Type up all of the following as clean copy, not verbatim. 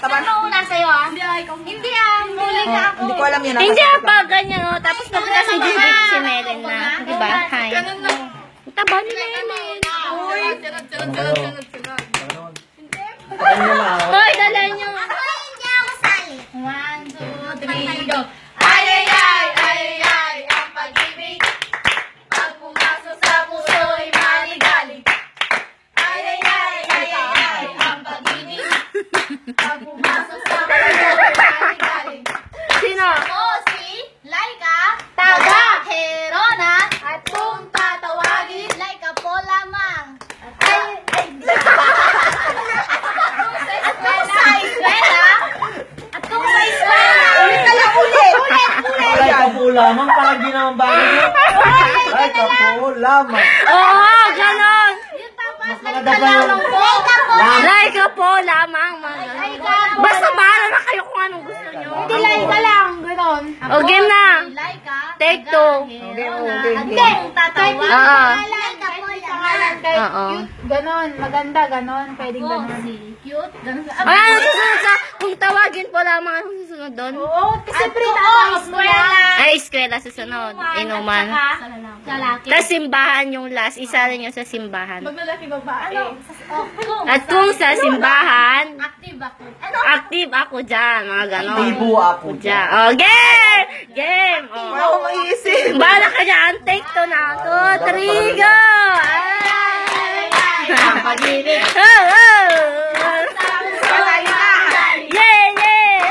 Taban. Ano una sa'yo ah? Hindi ah, muli na ako. Hindi ko alam yun. Hindi pa ganyan o. Tapos napunta si Judith, si Melen na. Di ba? Hi. Taba ni Melen. Hoy, dala nyo. Hindi ako sali. 1, 2, 3, go. Ay, ay, ay, ay, ay, ang pag-ibig. Pag pumasok sa puso'y maligalig. Ay, ay, ay, ay, ay, ay, ang pag-ibig. Pag pumasok sa puso'y maligalig. Sino? Ako si Laika, taga Herona, at kung tatawagin, Laika po lamang. At kung sa eskwela, Ay, kapo lamang. Parang di naman bagay yun. Ay, kapo lamang. Oo, ganon. yung tapas, Mas Laika maganda ba lamang yun? po. Laika po. Like po lamang. Mga ganon. Basta bahala na kayo kung anong gusto nyo. Hindi Laika lang, gano'n. O, game na. Laika, Take taga 2. Herona, Okay, at okay. kung tatawagin, Oo. Laika po lamang. Oo. Ganon, maganda, ganon. Pwedeng Ako ganon. si cute, gano'n. Ay, ano susunod sa, kung tawagin po lamang, ano susunod doon? Oo, kasi At kung eskwela, Ay, eskwela susunod. Inuman. sa laki. Tapos simbahan yung last. Isa rin yung sa simbahan. maglalaki babae. At kung sa simbahan, Active ako. active ako dyan. Mga ganon. Tibo ako Dyan. O, game! Game! O. Wala akong maiisip. Bahala ka dyan. Take 2 na. 2, 3, go! Ang pag-ibig. Oh, oh! Yeah, yeah!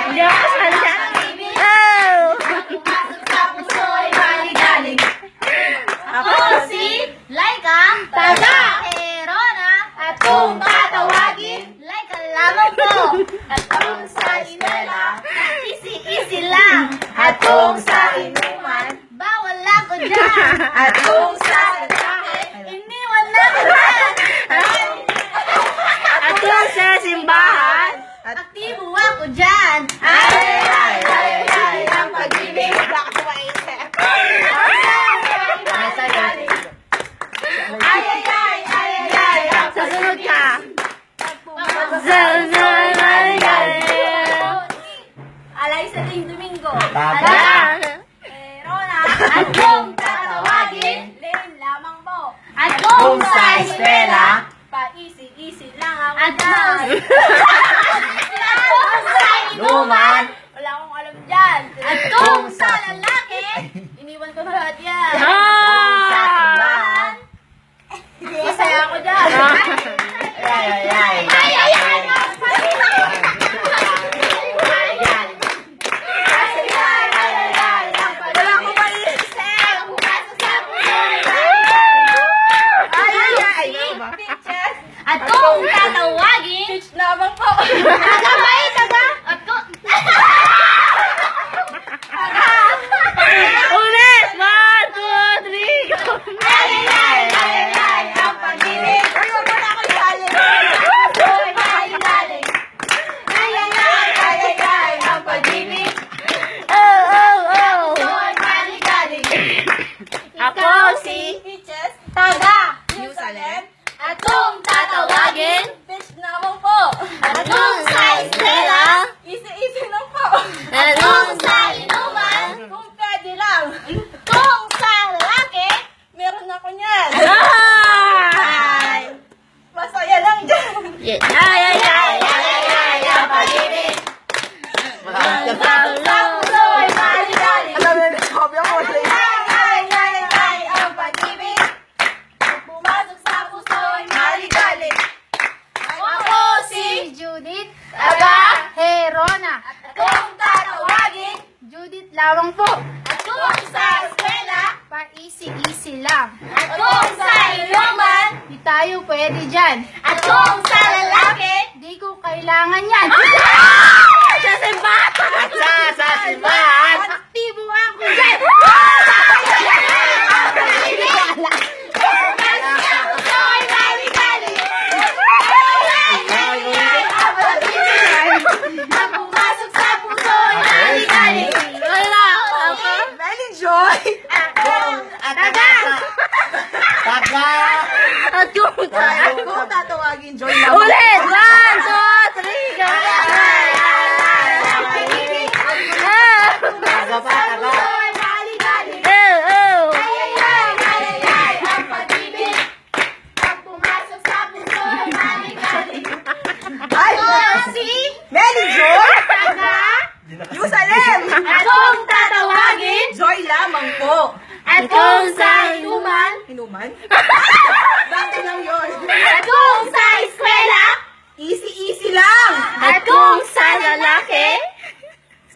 Hindi ako kasali dyan. Oh! Sa puso'y maligalig. Ako si Laika, taga Herona, at kung tatawagin, Laika lamang po. At kung sa eskwela, easy-easy lang. At kung sa inuman, bawal ako dyan. At kung sa Iniwan na ko dyan. At kung sa simbahan, Aktibo ako dyan. ay, ay, ay, ay, ang pag-ibig. Wala akong maiisip. Ay, ay, ay, ay, ay, ang susunod ka. Alaysa Ding Domingo. Tama. Herona. At kung tatawagin, Lane lamang po. At Kung sa eskwela, pa-easy-easy lang ako At dyan. At kung sa luman. wala akong alam dyan. At kung sa lalaki, iniwan ko na lahat yan. Ah! Masaya ako dyan. Ay, ay, ay. Ay, ay, ay, Wala akong maiisip. Ay, ay, ay. Ano ba? At kung tatawagin, Pitch lamang po. taga ba eh, taga? At kung... Ulit! 1, 2, 3, go! Ay, ay, ay, ay, ay, ay, ang pag-ibig. Ay, wag mo na ako isali. Puso'y maligalig. Ay, ay, ay, ay, ay, ay, ang pag-ibig. Oh, oh, oh! Puso'y maligalig. Ako si... Peaches, taga. Jerusalem. At kung tatawagin, Pitch lamang po. at kung sa eskwela, Easy-easy lang po. at kung sa inuman, Kung pwede lang. kung sa lalaki, Meron ako niyan. Ay! Masaya lang dyan. Yeah. Ay, ay, ay, ay, ay, ay, ang pag-ibig. ay, Maligalig. Alam mo na, sabi ako. Ay, ay, ay, ay, ang pag-ibig. Pumasok sa puso'y Maligalig. Ako si Judith, taga Herona. At kung tatawagin, Judith lamang po. at kung sa eskwela, Pa-easy-easy lang. at kung sa inuman, Di tayo pwede dyan. at kung sa lalaki, Di ko kailangan yan. sa simbahan! Sa simbahan. Aktibo ako dyan. puso'y maligalig. Ang pumasok sa puso'y maligalig. Wala ako. Melly Joy. Taga. At kung Kung tatawagin Joy lang. Ulit! 1, 2, 3, go!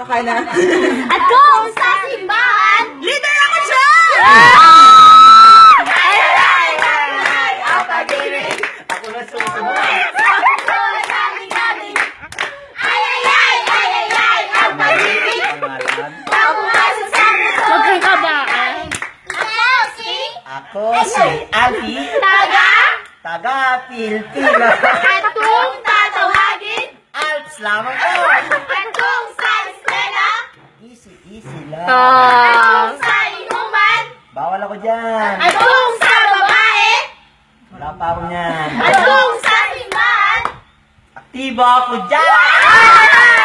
Okay na. At kung sa simbahan, Leader ako dyan! Ay, ang pag-ibig. Ako na susunod. Ang pag-ibig. Pangalan. Pagpumasok sa puso. Huwag kang kabaan. Ako si Alfie. Taga Pilipino. at kung tatawagin, Alps lamang ko. at kung sa eskwela, Easy lang. Oh. sa inuman, Bawal ako dyan. at kung sa babae, Wala pa ako niyan. at kung sa simbahan, Aktibo ako dyan.